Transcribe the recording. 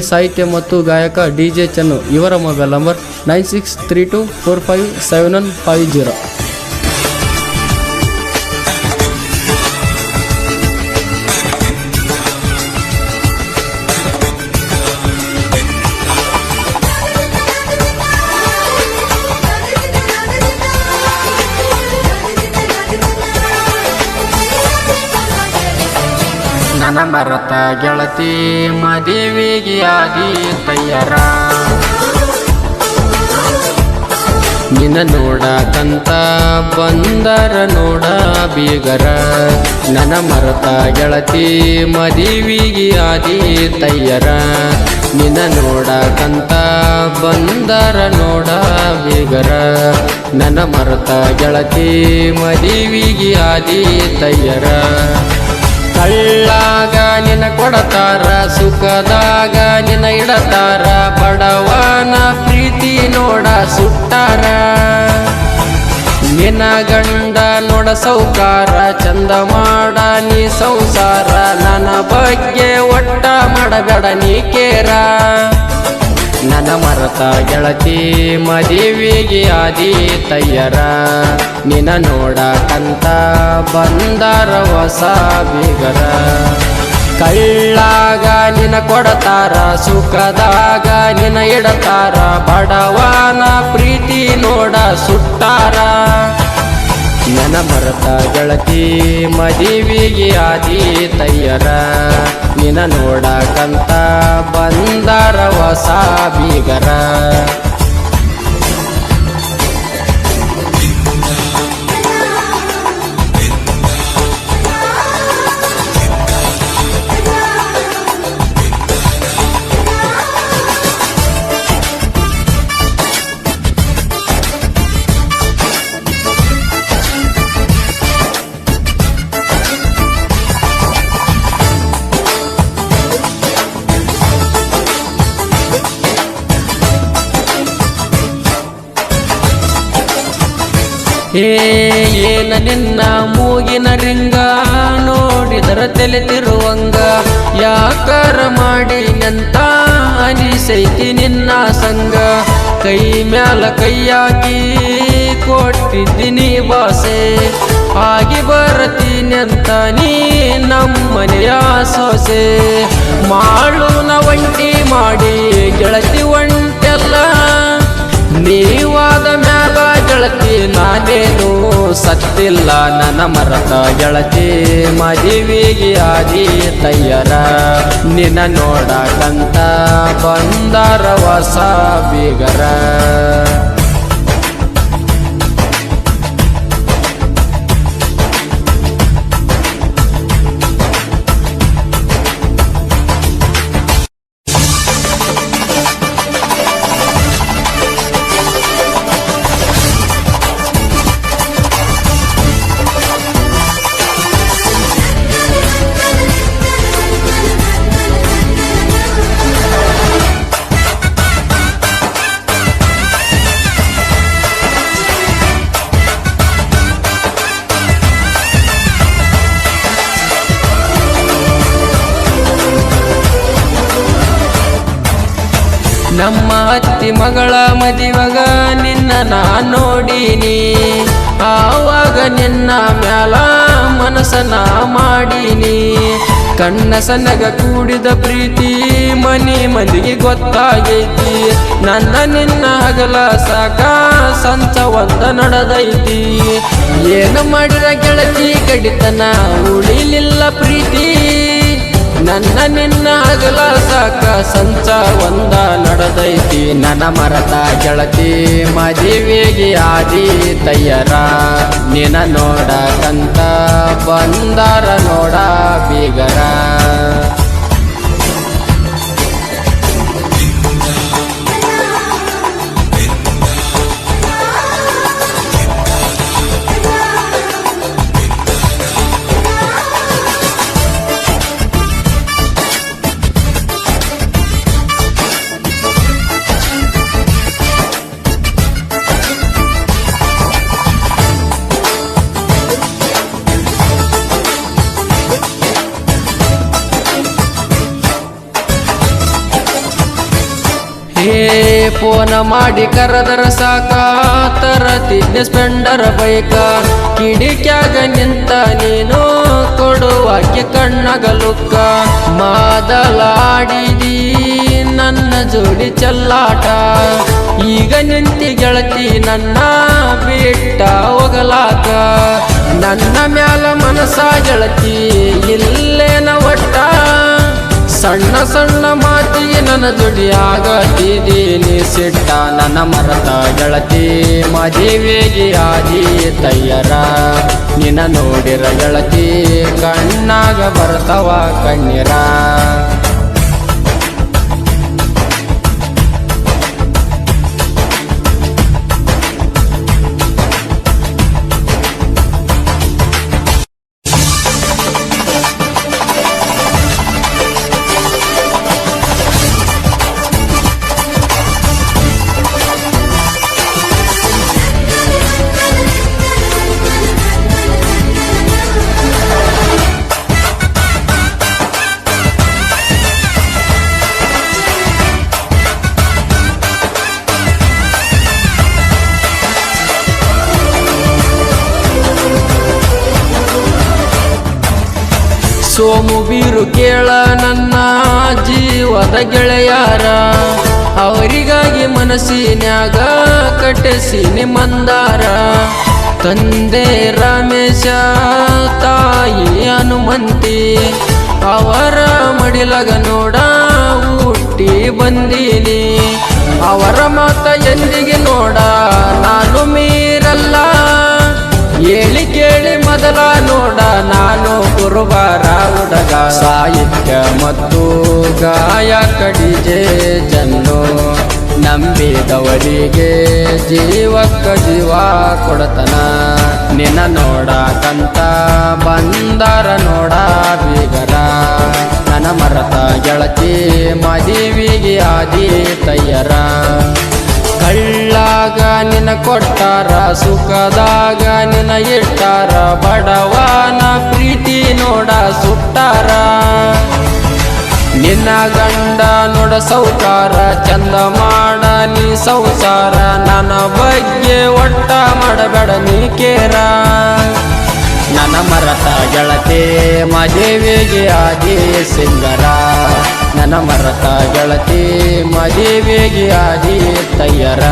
ಸಾಹಿತ್ಯ ಮತ್ತು ಗಾಯಕ DJ ಚನ್ನು. ಇವರ ಮೊಬೈಲ್ ನಂಬರ್ 9632457150. ನನ್ನ ಮರತ ಗೆಳತಿ ಮದುವೆಗೆ ಆದಿ ತಯ್ಯರ, ನಿನ್ನ ನೋಡಕಂತ ಬಂದರ ನೋಡ ಬೀಗರ. ನನ್ನ ಮರತ ಗೆಳತಿ ಮದುವೆಗೆ ಆದಿ ತಯ್ಯರ, ನಿನ್ನ ನೋಡಕಂತ ಬಂದರ ನೋಡ ಬೀಗರ. ನನ್ನ ಮರತ ಗೆಳತಿ ಮದುವೆಗೆ ಆದಿ ತಯ್ಯರ. ಕಳ್ಳಾಗ ನಿನ್ನ ಕೊಡತಾರ, ಸುಖದಾಗ ನಿನ್ನ ಇಡತಾರ, ಬಡವನ ಪ್ರೀತಿ ನೋಡ ಸುಟ್ಟಾರ. ನಿನ್ನ ಗಂಡ ನೋಡ ಸೌಕಾರ, ಚಂದ ಮಾಡ ನೀ ಸಂಸಾರ. ನನ್ನ ಬಗ್ಗೆ ಒಟ್ಟ ಮಾಡಬೇಡ ನೀ ಕೇರ. ನನ್ನ ಮರತ ಗೆಳತಿ ಮದುವೆಗೆ ಆದಿ ತಯ್ಯರ, ನಿನ್ನ ನೋಡಕಂತ ಬಂದಾರ ಹೊಸ ಬೀಗರ. ಕಳ್ಳಾಗ ನಿನ್ನ ಕೊಡತಾರ, ಸುಖದಾಗ ನಿನ್ನ ಇಡತಾರ, ಬಡವನ ಪ್ರೀತಿ ನೋಡ ಸುಟ್ಟಾರ. ನನ್ನ ಮರತ ಗೆಳತಿ ಮದುವೆಗೆ ಆದಿ ತಯ್ಯರ, ನಿನ್ನ ನೋಡಕಂತ ಬಂದಾರ ಹೊಸ ಬೀಗರ. ಏನ ನಿನ್ನ ಮೂಗಿನ ರಿಂಗ ನೋಡಿದರ ತಲೆ ತಿರುವಂಗ, ಯಾಕಾರ ಮಾಡಿ ನಂತ ಅನಿಸೈತಿ ನಿನ್ನ ಸಂಗ. ಕೈ ಮ್ಯಾಲ ಕೈಯಾಕಿ ಕೊಟ್ಟಿದ್ದೀನಿ ಬಾಸೆ, ಆಗಿ ಬರತೀನಿ ಅಂತ ನೀ ನಮ್ಮನೆಯ ಸೊಸೆ. ಮಾಳುನ ಒಂಟಿ ಮಾಡಿ ಗೆಳತಿ ಒಂಟೆಲ್ಲ, ನೀವಾದ ಮ್ಯಾಲ ಗೆಳತಿ ನಾನೇನು ಸತ್ತಿಲ್ಲ. ನನ್ನ ಮರತ ಗೆಳತಿ ಮದುವೆಗೆ ಆದಿ ತಯ್ಯರ, ನಿನ್ನ ನೋಡಕಂತ ಬಂದಾರ ಹೊಸ ಬೀಗರ. ನಮ್ಮ ಅತ್ತಿ ಮಗಳ ಮದಿವಾಗ ನಿನ್ನ ನಾ ನೋಡೀನಿ, ಆವಾಗ ನಿನ್ನ ಮ್ಯಾಲ ಮನಸ್ಸನ ಮಾಡೀನಿ. ಕಣ್ಣ ಸನ್ನಗ ಕೂಡಿದ ಪ್ರೀತಿ ಮನಿ ಮಂದಿಗೆ ಗೊತ್ತಾಗೈತಿ, ನನ್ನ ನಿನ್ನ ಹಗಲ ಸಾಕ ಸಂಚ ಒಂದ ನಡೆದೈತಿ. ಏನು ಮಾಡಿರ ಗೆಳತಿ ಕಡಿತನ ಉಳಿಲಿಲ್ಲ ಪ್ರೀತಿ, ನನ್ನ ನಿನ್ನ ಹಗಲ ಸಾಕ ಸಂಚ ಒಂದ ನಡೆದೈತಿ. ನನ್ನ ಮರತ ಗೆಳತಿ ಮದುವೆಗೆ ಆದಿ ತಯ್ಯರ, ನಿನ್ನ ನೋಡಕಂತ ಬಂದಾರ ನೋಡ ಬೀಗರ. ಫೋನ ಮಾಡಿ ಕರೆದರ ಸಾಕ ತರತಿದ್ದೆ ಸ್ಪೆಂಡರ್ ಬೈಕ ಕಿಡಿಕ್ಯಾಗ ನಿಂತ ನೀನು ಕೊಡುವಾಕೆ ಕಣ್ಣಗಲುಕ್ಕ ಮಾದಲಾಡಿದಿ ನನ್ನ ಜೋಡಿ ಚೆಲ್ಲಾಟ ಈಗ ನಿಂತಿ ಗೆಳತಿ ನನ್ನ ಬಿಟ್ಟ ಹೋಗಲಾಕ ನನ್ನ ಮ್ಯಾಲ ಮನಸ ಗೆಳತಿ ಇಲ್ಲೇನ ಒಟ್ಟ ಸಣ್ಣ ಸಣ್ಣ ಮಾತಿಗೆ ನನ್ನ ಜೋಡಿ ಆಗತಿದ್ದೀನಿ ಸಿಟ್ಟ ನನ್ನ ಮರತ ಗೆಳತಿ ಮದುವೆಗೆ ಆದಿ ತಯ್ಯರ ನಿನ್ನ ನೋಡಿರ ಗೆಳತಿ ಕಣ್ಣಾಗ ಬರ್ತಾವ ಕಣ್ಣೀರ ಸೋಮು ಬೀರು ಕೇಳ ನನ್ನ ಜೀವದ ಗೆಳೆಯಾರ ಅವರಿಗಾಗಿ ಮನಸ್ಸಿನ್ಯಾಗ ಕಟ್ಟಿಸಿನಿ ಮಂದಾರ ತಂದೆ ರಮೇಶ ತಾಯಿ ಹನುಮಂತಿ ಅವರ ಮಡಿಲಗ ನೋಡ ಹುಟ್ಟಿ ಬಂದೀನಿ ಅವರ ಮಾತ ಎಂದಿಗೆ ನೋಡ ನಾನು ಮೀರಲ್ಲ ಹೇಳಿ ಕೇಳಿ ಮೊದಲ ನೋಡ ನಾನು ಕುರುಬಾರ ಹುಡುಗ ಸಾಹಿತ್ಯ ಮತ್ತು ಗಾಯಕ ಡಿಜೆ ಜನ್ನು ನಂಬಿದವರಿಗೆ ಜೀವಕ್ಕ ಜೀವ ಕೊಡತನ ನಿನ್ನ ನೋಡಕಂತ ಬಂದಾರ ನೋಡ ಬೀಗರ ನನ್ನ ಮರತ ಗೆಳತಿ ಮದುವೆಗೆ ಆದಿ ತಯ್ಯರ ಕಳ್ಳಾಗ ನಿನ್ನ ಕೊಟ್ಟಾರ ಸುಖದಾಗ ನಿನ್ನ ಇಟ್ಟಾರ ಬಡವನ ಪ್ರೀತಿ ನೋಡ ಸುಟ್ಟಾರ ನಿನ್ನ ಗಂಡ ನೋಡ ಸೌಕಾರ ಚಂದ ಮಾಡ ನೀ ಸಂಸಾರ ನನ್ನ ಬಗ್ಗೆ ಒಟ್ಟ ಮಾಡಬೇಡ ನೀ ಕೇರ ನನ್ನ ಮರತ ಗೆಳತಿ ಮದುವೆಗೆ ಆದಿ ಸಿಂಗರ ನನ್ನ ಮರತ ಗೆಳತಿ ಮದುವೆಗೆ ಆದಿ ತಯ್ಯರ